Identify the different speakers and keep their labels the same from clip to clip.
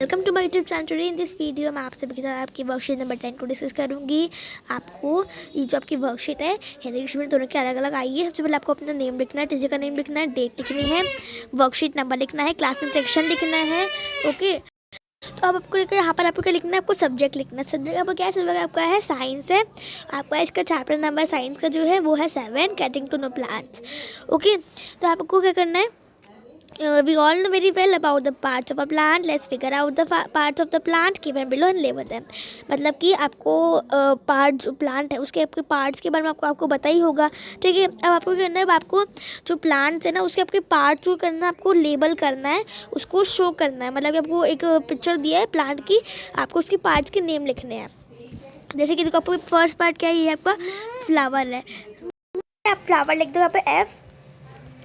Speaker 1: Welcome to my YouTube channel. Today in this video मैं आप सभी के साथ आपकी वर्कशीट नंबर 10 को डिस्कस करूंगी। आपको ये जो आपकी वर्कशीट है हिंदी इंग्लिश में दोनों की अलग अलग आई है। सबसे पहले आपको अपना नेम लिखना है, टीचर का नेम लिखना है, डेट लिखनी है, वर्कशीट नंबर लिखना है, क्लास एंड सेक्शन लिखना है। ओके, तो अब आपको यहाँ पर आपको क्या लिखना है, आपको सब्जेक्ट लिखना है। सब्जेक्ट आपका क्या है? सब्जेक्ट आपका है साइंस है। आपका इसका चैप्टर नंबर साइंस का जो है वो है 7, getting to know plants. Okay, तो आपको क्या करना है, we all know very well about the parts of a plant. Let's figure out the parts of the plant given below and label them. मतलब कि आपको पार्ट जो प्लांट है उसके आपके पार्ट्स के बारे में आपको पता ही होगा। ठीक है, अब आपको क्या करना है, अब आपको जो प्लांट्स है ना उसके आपके पार्ट्स को करना है, आपको लेबल करना है, उसको शो करना है। मतलब कि आपको एक पिक्चर दिया है प्लांट की, आपको उसके पार्ट्स के नेम लिखने हैं। जैसे कि देखो, आपको फर्स्ट पार्ट क्या है, ये आपका फ्लावर है। आप फ्लावर लिख दो यहाँ पे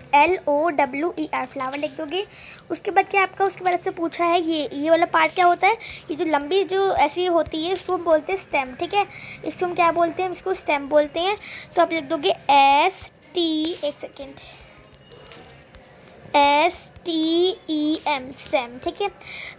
Speaker 1: FLOWER फ्लावर लिख दोगे। उसके बाद क्या आपका उसके बाद आपसे पूछा है ये वाला पार्ट क्या होता है। ये जो लंबी जो ऐसी होती है इसको हम बोलते हैं स्टेम। ठीक है, इसको हम क्या बोलते हैं, इसको स्टेम बोलते हैं। तो आप लिख दोगे STEM स्टेम। ठीक है,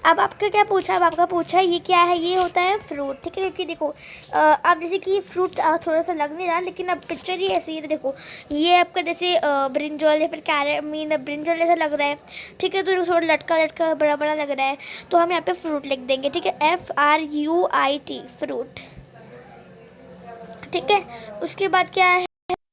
Speaker 1: अब आपका क्या पूछा, अब आपका पूछा है ये क्या है, ये होता है फ्रूट। ठीक है, क्योंकि देखो अब जैसे कि फ्रूट थोड़ा सा लग नहीं रहा, लेकिन अब पिक्चर ही ऐसी है। तो देखो ये आपका जैसे ब्रिंजल या फिर कैरेट ब्रिंजल जैसा लग रहा है। ठीक है, तो थोड़ा लटका लटका बड़ा बड़ा लग रहा है, तो हम यहाँ पे फ्रूट लिख देंगे। ठीक है, FRUIT फ्रूट। ठीक है, उसके बाद क्या है,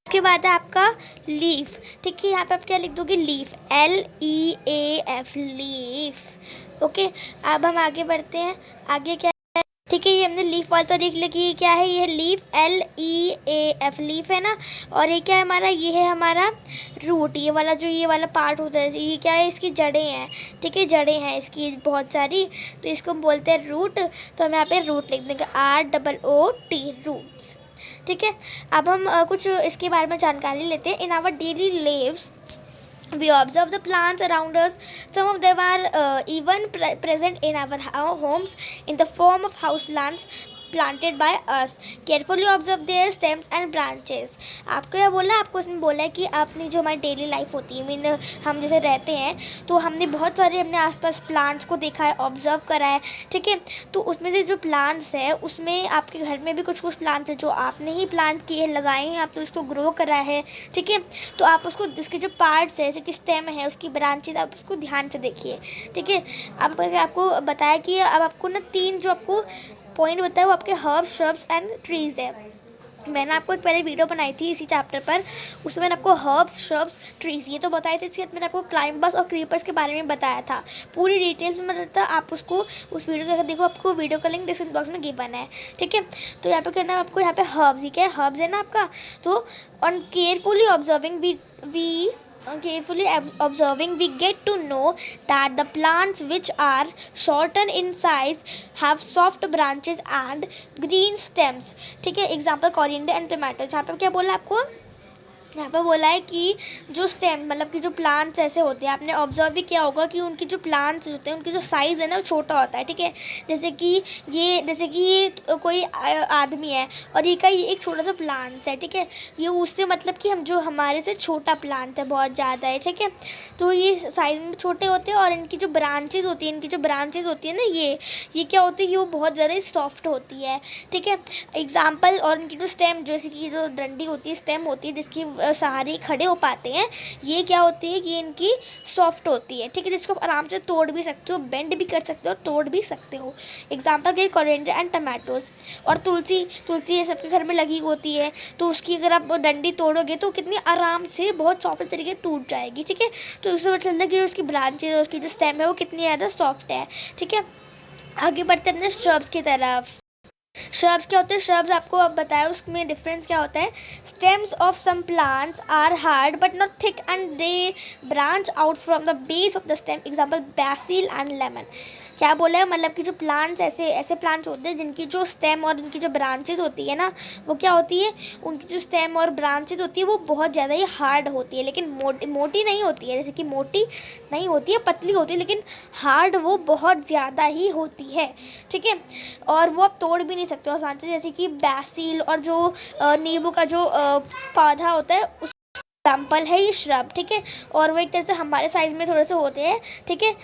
Speaker 1: उसके बाद है आपका लीफ। ठीक है, यहाँ पे आप क्या लिख दोगे, लीफ, LEAF लीफ। ओके, अब हम आगे बढ़ते हैं। आगे क्या है, ठीक है, ये हमने लीफ वाला तो लिख लिया, क्या है ये लीफ, LEAF लीफ है ना। और ये क्या है हमारा, ये है हमारा रूट। ये वाला पार्ट होता है, ये क्या है, इसकी जड़ें हैं। ठीक है, जड़ें हैं इसकी बहुत सारी, तो इसको हम बोलते हैं रूट। तो हम यहाँ पे रूट लिख देंगे, ROOT रूट्स। ठीक है, अब हम कुछ इसके बारे में जानकारी लेते हैं। In our daily lives we observe the plants around us. Some of them are even present in our homes in the form of house plants planted by us. Carefully observe their stems and branches. आपको क्या बोला, आपको इसमें बोला है कि आपने जो हमारी डेली लाइफ होती है, मीन हम जैसे रहते हैं, तो हमने बहुत सारे अपने आसपास प्लांट्स को देखा है, ऑब्जर्व करा है। ठीक है, तो उसमें से जो प्लांट्स है उसमें आपके घर में भी कुछ कुछ प्लांट्स है जो आपने ही प्लांट किए, लगाए हैं, आपने उसको ग्रो करा है। ठीक है, तो आप उसको उसके जो पार्ट्स है, जैसे कि स्टेम है, उसकी ब्रांचेज, आप उसको ध्यान से देखिए। ठीक है, अब आपको बताया कि अब आपको ना 3 जो आपको पॉइंट बताया वो आपके हर्ब्स, श्रब्स एंड ट्रीज़ है। मैंने आपको एक पहले वीडियो बनाई थी इसी चैप्टर पर, उसमें मैंने आपको हर्ब्स, श्रब्स, ट्रीज़ ये तो बताए थे। इसके बाद मैंने आपको क्लाइंबर्स और क्रीपर्स के बारे में बताया था, पूरी डिटेल्स में बताया था। आप उसको उस वीडियो का देखो, आपको वीडियो का लिंक डिस्क्रिप्शन बॉक्स में गिवन है। ठीक है, तो यहाँ पे करना है आपको, यहाँ पे हर्ब्स, ये क्या है, हर्ब्स है ना आपका। तो on carefully observing we get to know that the plants which are shorter in size have soft branches and green stems. ठीक है, एग्जाम्पल कोरिएंडर एंड टोमेटो। यहाँ पे क्या बोला आपको, यहाँ पर बोला है कि जो स्टेम मतलब कि जो प्लांट्स ऐसे होते हैं, आपने ऑब्जर्व भी किया होगा कि उनकी जो प्लांट्स होते हैं उनकी जो साइज़ है ना वो छोटा होता है। ठीक है, जैसे कि ये कोई आदमी है और ये एक छोटा सा प्लांट्स है। ठीक है, ये उससे मतलब कि हम जो हमारे से छोटा प्लांट है, बहुत ज़्यादा है। ठीक है, तो ये साइज़ में छोटे होते हैं और इनकी जो ब्रांचेज होती है ना, ये क्या होती है, ये वो बहुत ज़्यादा सॉफ्ट होती है। ठीक है, एग्जाम्पल, और इनकी जो स्टेम, जैसे कि जो डंडी होती है, स्टेम होती है जिसकी सहारे खड़े हो पाते हैं, ये क्या होती है, ये इनकी सॉफ्ट होती है। ठीक है, जिसको आप आराम से तोड़ भी सकते हो, बेंड भी कर सकते हो, तोड़ भी सकते हो। एग्जाम्पल के कोरिएंडर एंड टमाटोज। और तुलसी ये सबके घर में लगी होती है, तो उसकी अगर आप डंडी तोड़ोगे तो कितनी आराम से बहुत सॉफ्ट तरीके से टूट जाएगी। ठीक है, तो उससे पता चलता है कि उसकी ब्रांचेज और उसकी जो स्टेम है वो कितनी ज़्यादा सॉफ्ट है। ठीक है, आगे बढ़ते हैं अपने श्रब्स की तरफ। श्रब्स क्या होते हैं, श्रब्स आपको अब बताया उसमें डिफरेंस क्या होता है। Stems of some plants are hard but not thick and they branch out from the base of the stem. Example basil and lemon. क्या बोला है, मतलब कि जो प्लांट्स ऐसे प्लांट्स होते हैं जिनकी जो स्टेम और उनकी जो ब्रांचेज होती है ना, वो क्या होती है, उनकी जो स्टेम और ब्रांचेज होती है वो बहुत ज़्यादा ही हार्ड होती है, लेकिन मोटी नहीं होती है। जैसे कि मोटी नहीं होती है, पतली होती है, लेकिन हार्ड वो बहुत ज़्यादा ही होती है। ठीक है, और वो आप तोड़ भी नहीं सकते हो आसान से। जैसे कि बैसिल और जो नींबू का जो पौधा होता है उस एग्जाम्पल है ये श्रब। ठीक है, और वो एक तरह से हमारे साइज़ में थोड़े से होते हैं। ठीक है,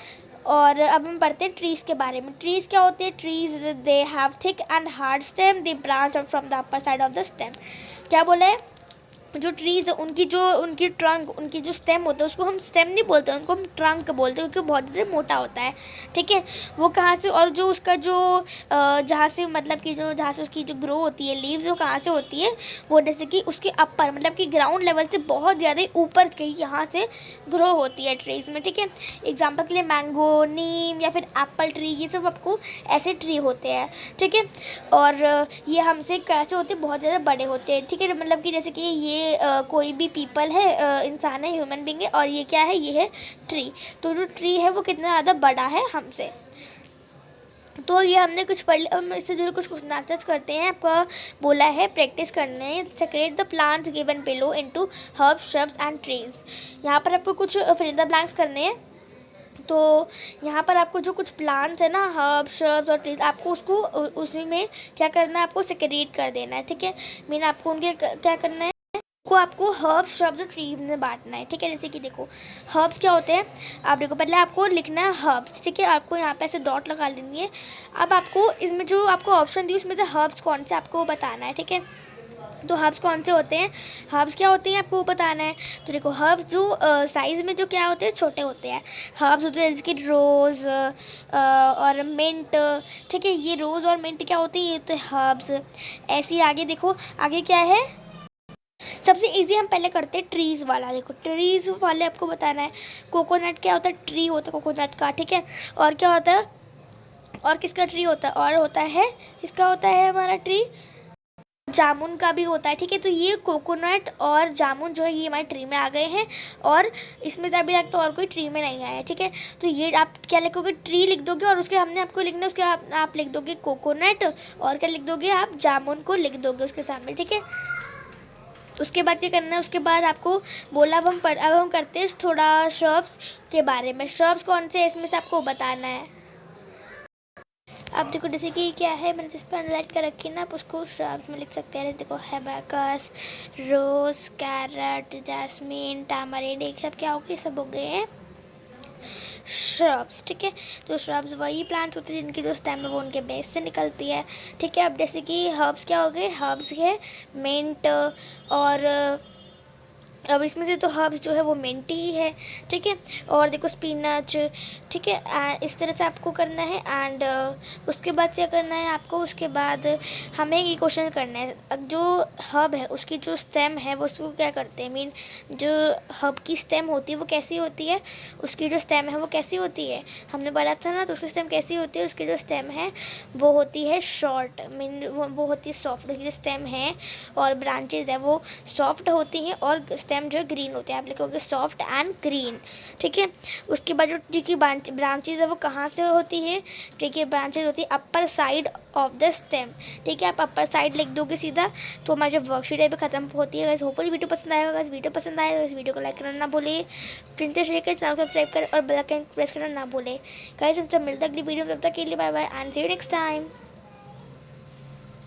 Speaker 1: और अब हम पढ़ते हैं ट्रीज़ के बारे में। ट्रीज़ क्या होते हैं? Trees they have thick and hard stem, they branch out from the upper side of the stem. क्या बोला है? जो ट्रीज़ उनकी ट्रंक, उनकी जो स्टेम होता है उसको हम स्टेम नहीं बोलते, उनको हम ट्रंक बोलते हैं, क्योंकि बहुत ज़्यादा मोटा होता है। ठीक है, वो कहाँ से, और जो उसका जो जहाँ से मतलब कि जो जहाँ से उसकी जो ग्रो होती है लीव्स, वो कहाँ से होती है? वो जैसे कि उसके अपर मतलब कि ग्राउंड लेवल से बहुत ज़्यादा ऊपर के यहाँ से ग्रो होती है ट्रीज़ में। ठीक है, एग्जाम्पल के लिए मैंगो, नीम या फिर एप्पल ट्री, ये सब आपको ऐसे ट्री होते हैं। ठीक है, और ये हमसे कैसे होते हैं? बहुत ज़्यादा बड़े होते हैं। ठीक है, मतलब कि जैसे कि ये कोई भी पीपल है, इंसान है, ह्यूमन बीइंग है, और ये क्या है? ये है ट्री। तो जो ट्री है वो कितना ज़्यादा बड़ा है हमसे। तो ये हमने कुछ पढ़ लिया। हम इससे जुड़े कुछ क्वेश्चन आंसर्स करते हैं। आपका बोला है प्रैक्टिस करना है। Separate the plants given below into herbs, shrubs and trees. यहाँ पर आपको कुछ फिल इन द ब्लैंक्स करने हैं। तो यहाँ पर आपको जो कुछ प्लांट्स है ना, हर्ब्स, श्रब्स और ट्रीज, आपको उसको उसी में क्या करना है? आपको सेपरेट कर देना है। ठीक है, मीन आपको उनके क्या करना है? को आपको हर्ब्स, श्रब्स और ट्रीज में बांटना है। ठीक है, जैसे कि देखो हर्ब्स क्या होते हैं, आप देखो पहले आपको लिखना है हर्ब्स। ठीक है, आपको यहाँ पे ऐसे डॉट लगा लेनी है। अब आपको इसमें जो आपको ऑप्शन दी उसमें से हर्ब्स कौन से आपको बताना है। ठीक है, तो हर्ब्स कौन से होते हैं? हर्ब्स क्या होते हैं आपको वो बताना है। तो देखो हर्ब्स जो साइज़ में जो क्या होते हैं? छोटे होते हैं। हर्ब्स होते हैं जैसे कि रोज़ और मिंट। ठीक है, ये रोज़ और मिंट क्या होते हैं? ये होते हैं हर्ब्स। ऐसे ही आगे देखो, आगे क्या है? सबसे इजी हम पहले करते हैं ट्रीज़ वाला। देखो ट्रीज़ वाले आपको बताना है। कोकोनट क्या होता है? ट्री होता है कोकोनट का। ठीक है, और क्या होता है? और किसका ट्री होता है? और होता है, किसका होता है हमारा ट्री? जामुन का भी होता है। ठीक है, तो ये कोकोनट और जामुन जो है ये हमारे ट्री में आ गए हैं, और इसमें से अभी तक तो और कोई ट्री में नहीं आया है। ठीक है, तो ये आप क्या लिखोगे? ट्री लिख दोगे, और उसके हमने आपको लिखना है उसके आप लिख दोगे कोकोनट, और क्या लिख दोगे? आप जामुन को लिख दोगे उसके सामने। ठीक है, उसके बाद क्या करना है? उसके बाद आपको बोला अब हम करते हैं थोड़ा श्रब्स के बारे में। श्रब्स कौन से इसमें से आपको बताना है। अब देखो जैसे कि क्या है, मैंने जिस पर हाईलाइट कर रखी है ना, आप उसको श्रब्स में लिख सकते हैं। देखो हैबाकस, रोज, कैरेट, जैस्मीन, टामरिंड, एक सब क्या हो गए? सब हो गए हैं श्रब्स। ठीक है, तो श्रब्स वही प्लांट्स होते हैं जिनकी जो स्टेम है वो उनके बेस से निकलती है। ठीक है, अब जैसे कि हर्ब्स क्या हो गए? हर्ब्स है मिंट, और अब इसमें से तो हर्ब्स जो है वो मिंट ही है। ठीक है, और देखो स्पिनच। ठीक है, इस तरह से आपको करना है। एंड उसके बाद क्या करना है आपको? उसके बाद हमें ये क्वेश्चन करना है, जो हर्ब है उसकी जो स्टेम है वो उसको क्या करते हैं? मीन जो हर्ब की स्टेम होती है वो कैसी होती है? उसकी जो स्टेम है वो कैसी होती है? हमने पढ़ा था ना, तो उसकी स्टेम कैसी होती है? उसकी जो स्टेम है वो होती है शॉर्ट, मीन वो होती है सॉफ्ट। उसकी जो स्टेम है और ब्रांचेज है वो सॉफ्ट होती हैं, और स्टेम जो है ग्रीन होते हैं। आप लिखोगे सॉफ्ट एंड ग्रीन। ठीक है, उसके बाद जो ट्री की ब्रांचेज है वो कहाँ से होती है? ट्री की ब्रांचेज होती है upper side of the stem. ठीक है, आप अपर साइड लिख दोगे सीधा, तो हमारी जब वर्कशीट है खत्म होती है। गाइस होपफुली वीडियो पसंद आएगा। गाइस वीडियो पसंद आए तो इस वीडियो को लाइक करना ना भूले, फ्रेंड्स से शेयर करें, चैनल सब्सक्राइब करें और बेल आइकन प्रेस करना ना भूले। गाइस हम सब मिलते हैं अगली वीडियो में, तब तक के लिए bye bye and see you next time.